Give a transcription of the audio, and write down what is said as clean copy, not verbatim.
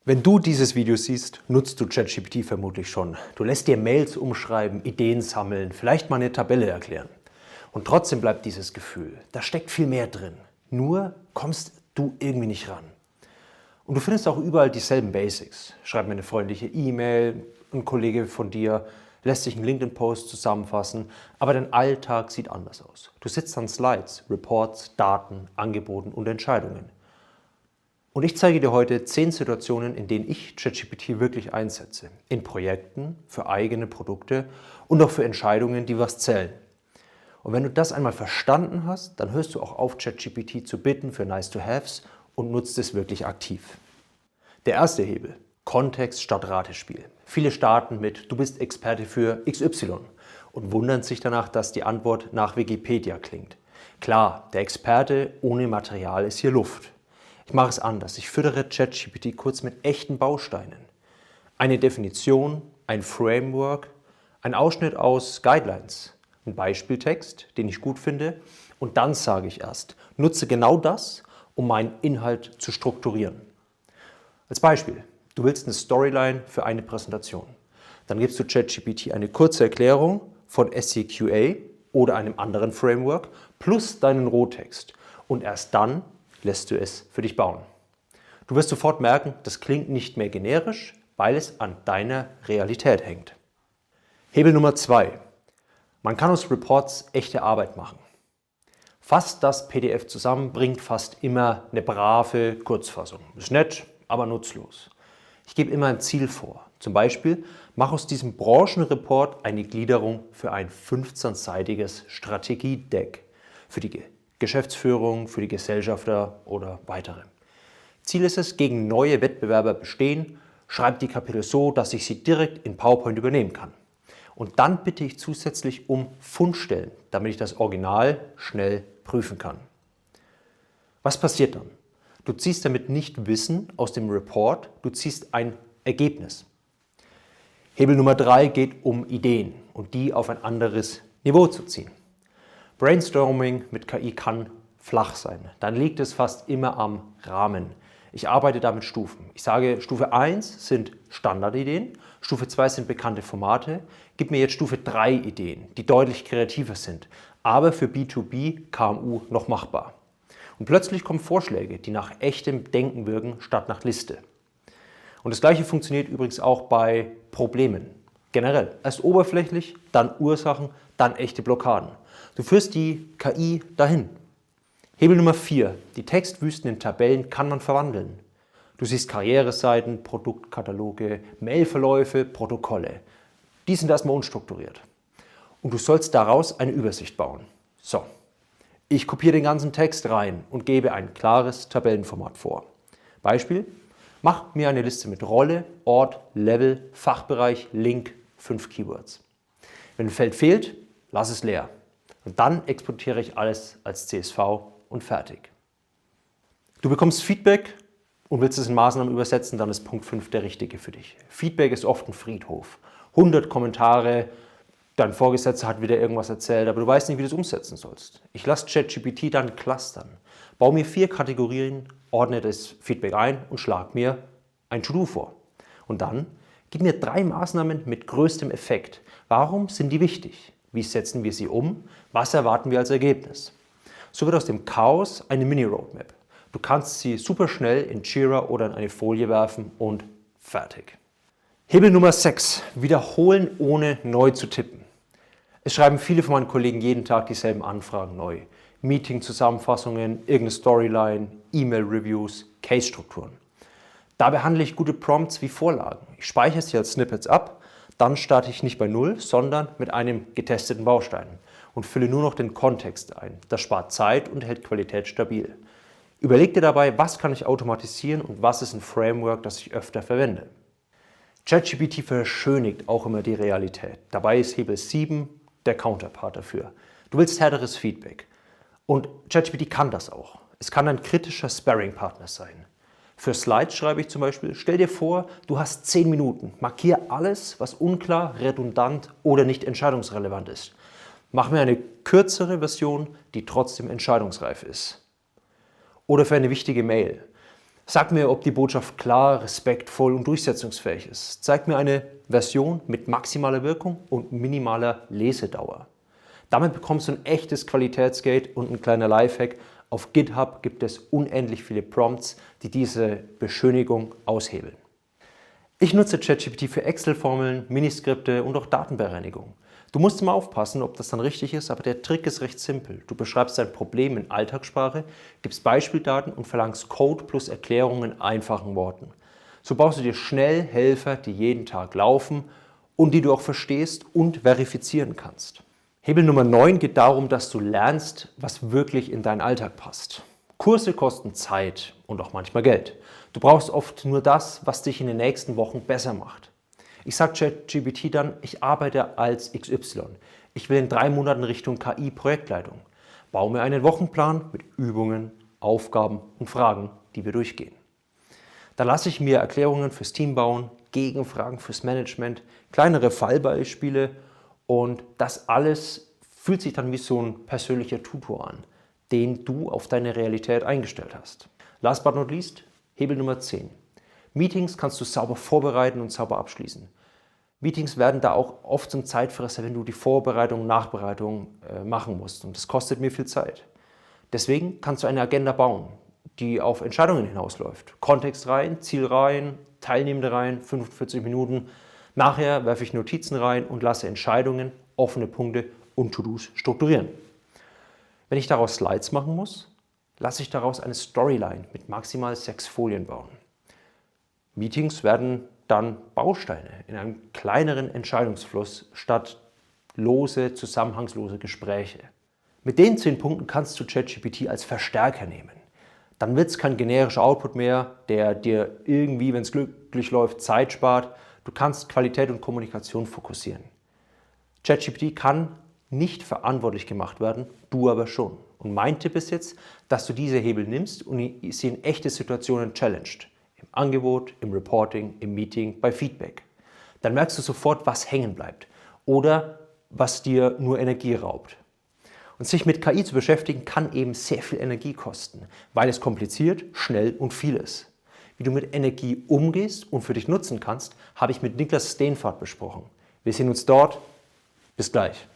Wenn du dieses Video siehst, nutzt du ChatGPT vermutlich schon. Du lässt dir Mails umschreiben, Ideen sammeln, vielleicht mal eine Tabelle erklären. Und trotzdem bleibt dieses Gefühl, da steckt viel mehr drin. Nur kommst du irgendwie nicht ran. Und du findest auch überall dieselben Basics. Schreib mir eine freundliche E-Mail, ein Kollege von dir lässt sich einen LinkedIn-Post zusammenfassen, aber dein Alltag sieht anders aus. Du sitzt an Slides, Reports, Daten, Angeboten und Entscheidungen. Und ich zeige dir heute 10 Situationen, in denen ich ChatGPT wirklich einsetze. In Projekten, für eigene Produkte und auch für Entscheidungen, die was zählen. Und wenn du das einmal verstanden hast, dann hörst du auch auf, ChatGPT zu bitten für Nice-to-Haves und nutzt es wirklich aktiv. Der erste Hebel: Kontext statt Ratespiel. Viele starten mit "Du bist Experte für XY" und wundern sich danach, dass die Antwort nach Wikipedia klingt. Klar, der Experte ohne Material ist hier Luft. Ich mache es anders. Ich füttere ChatGPT kurz mit echten Bausteinen. Eine Definition, ein Framework, ein Ausschnitt aus Guidelines, ein Beispieltext, den ich gut finde, und dann sage ich erst, nutze genau das, um meinen Inhalt zu strukturieren. Als Beispiel: Du willst eine Storyline für eine Präsentation. Dann gibst du ChatGPT eine kurze Erklärung von SCQA oder einem anderen Framework plus deinen Rohtext. Und erst dann lässt du es für dich bauen. Du wirst sofort merken, das klingt nicht mehr generisch, weil es an deiner Realität hängt. Hebel Nummer 2. Man kann aus Reports echte Arbeit machen. Fasst das PDF zusammen, bringt fast immer eine brave Kurzfassung. Ist nett, aber nutzlos. Ich gebe immer ein Ziel vor. Zum Beispiel, mach aus diesem Branchenreport eine Gliederung für ein 15-seitiges Strategiedeck für die Geschäftsführung, für die Gesellschafter oder weitere. Ziel ist es, gegen neue Wettbewerber bestehen, schreib die Kapitel so, dass ich sie direkt in PowerPoint übernehmen kann. Und dann bitte ich zusätzlich um Fundstellen, damit ich das Original schnell prüfen kann. Was passiert dann? Du ziehst damit nicht Wissen aus dem Report, du ziehst ein Ergebnis. Hebel Nummer 3 geht um Ideen und die auf ein anderes Niveau zu ziehen. Brainstorming mit KI kann flach sein. Dann liegt es fast immer am Rahmen. Ich arbeite da mit Stufen. Ich sage, Stufe 1 sind Standardideen, Stufe 2 sind bekannte Formate. Gib mir jetzt Stufe 3 Ideen, die deutlich kreativer sind, aber für B2B, KMU noch machbar. Und plötzlich kommen Vorschläge, die nach echtem Denken wirken, statt nach Liste. Und das Gleiche funktioniert übrigens auch bei Problemen. Generell. Erst oberflächlich, dann Ursachen, dann echte Blockaden. Du führst die KI dahin. Hebel Nummer 4. Die Textwüsten in Tabellen kann man verwandeln. Du siehst Karriereseiten, Produktkataloge, Mailverläufe, Protokolle. Die sind erstmal unstrukturiert. Und du sollst daraus eine Übersicht bauen. So. Ich kopiere den ganzen Text rein und gebe ein klares Tabellenformat vor. Beispiel: Mach mir eine Liste mit Rolle, Ort, Level, Fachbereich, Link, 5 Keywords. Wenn ein Feld fehlt, lass es leer. Und dann exportiere ich alles als CSV und fertig. Du bekommst Feedback und willst es in Maßnahmen übersetzen, dann ist Punkt 5 der richtige für dich. Feedback ist oft ein Friedhof. 100 Kommentare, dein Vorgesetzter hat wieder irgendwas erzählt, aber du weißt nicht, wie du es umsetzen sollst. Ich lasse ChatGPT dann clustern. Baue mir 4 Kategorien, ordne das Feedback ein und schlag mir ein To-Do vor. Und dann gib mir 3 Maßnahmen mit größtem Effekt. Warum sind die wichtig? Wie setzen wir sie um? Was erwarten wir als Ergebnis? So wird aus dem Chaos eine Mini-Roadmap. Du kannst sie super schnell in Jira oder in eine Folie werfen und fertig. Hebel Nummer 6. Wiederholen, ohne neu zu tippen. Es schreiben viele von meinen Kollegen jeden Tag dieselben Anfragen neu. Meeting-Zusammenfassungen, irgendeine Storyline, E-Mail-Reviews, Case-Strukturen. Da behandle ich gute Prompts wie Vorlagen. Ich speichere sie als Snippets ab, dann starte ich nicht bei Null, sondern mit einem getesteten Baustein und fülle nur noch den Kontext ein. Das spart Zeit und hält Qualität stabil. Überleg dir dabei, was kann ich automatisieren und was ist ein Framework, das ich öfter verwende. ChatGPT verschönigt auch immer die Realität. Dabei ist Hebel 7 der Counterpart dafür. Du willst härteres Feedback. Und ChatGPT kann das auch. Es kann ein kritischer Sparring-Partner sein. Für Slides schreibe ich zum Beispiel: Stell dir vor, du hast 10 Minuten. Markier alles, was unklar, redundant oder nicht entscheidungsrelevant ist. Mach mir eine kürzere Version, die trotzdem entscheidungsreif ist. Oder für eine wichtige Mail: Sag mir, ob die Botschaft klar, respektvoll und durchsetzungsfähig ist. Zeig mir eine Version mit maximaler Wirkung und minimaler Lesedauer. Damit bekommst du ein echtes Qualitätsgate und ein kleiner Lifehack. Auf GitHub gibt es unendlich viele Prompts, die diese Beschönigung aushebeln. Ich nutze ChatGPT für Excel-Formeln, Miniskripte und auch Datenbereinigung. Du musst immer aufpassen, ob das dann richtig ist, aber der Trick ist recht simpel. Du beschreibst dein Problem in Alltagssprache, gibst Beispieldaten und verlangst Code plus Erklärung in einfachen Worten. So baust du dir schnell Helfer, die jeden Tag laufen und die du auch verstehst und verifizieren kannst. Hebel Nummer 9 geht darum, dass du lernst, was wirklich in deinen Alltag passt. Kurse kosten Zeit und auch manchmal Geld. Du brauchst oft nur das, was dich in den nächsten Wochen besser macht. Ich sage ChatGPT dann, ich arbeite als XY. Ich will in 3 Monaten Richtung KI-Projektleitung. Baue mir einen Wochenplan mit Übungen, Aufgaben und Fragen, die wir durchgehen. Dann lasse ich mir Erklärungen fürs Team bauen, Gegenfragen fürs Management, kleinere Fallbeispiele und das alles fühlt sich dann wie so ein persönlicher Tutor an, den du auf deine Realität eingestellt hast. Last but not least, Hebel Nummer 10. Meetings kannst du sauber vorbereiten und sauber abschließen. Meetings werden da auch oft zum Zeitfresser, wenn du die Vorbereitung und Nachbereitung machen musst. Und das kostet mir viel Zeit. Deswegen kannst du eine Agenda bauen, die auf Entscheidungen hinausläuft. Kontext rein, Ziel rein, Teilnehmende rein, 45 Minuten. Nachher werfe ich Notizen rein und lasse Entscheidungen, offene Punkte und To-Dos strukturieren. Wenn ich daraus Slides machen muss, lasse ich daraus eine Storyline mit maximal 6 Folien bauen. Meetings werden dann Bausteine in einem kleineren Entscheidungsfluss statt lose, zusammenhangslose Gespräche. Mit den 10 Punkten kannst du ChatGPT als Verstärker nehmen. Dann wird es kein generischer Output mehr, der dir irgendwie, wenn es glücklich läuft, Zeit spart. Du kannst Qualität und Kommunikation fokussieren. ChatGPT kann nicht verantwortlich gemacht werden, du aber schon. Und mein Tipp ist jetzt, dass du diese Hebel nimmst und sie in echte Situationen challenged. Im Angebot, im Reporting, im Meeting, bei Feedback. Dann merkst du sofort, was hängen bleibt oder was dir nur Energie raubt. Und sich mit KI zu beschäftigen, kann eben sehr viel Energie kosten, weil es kompliziert, schnell und viel ist. Wie du mit Energie umgehst und für dich nutzen kannst, habe ich mit Niklas Steenfahrt besprochen. Wir sehen uns dort. Bis gleich.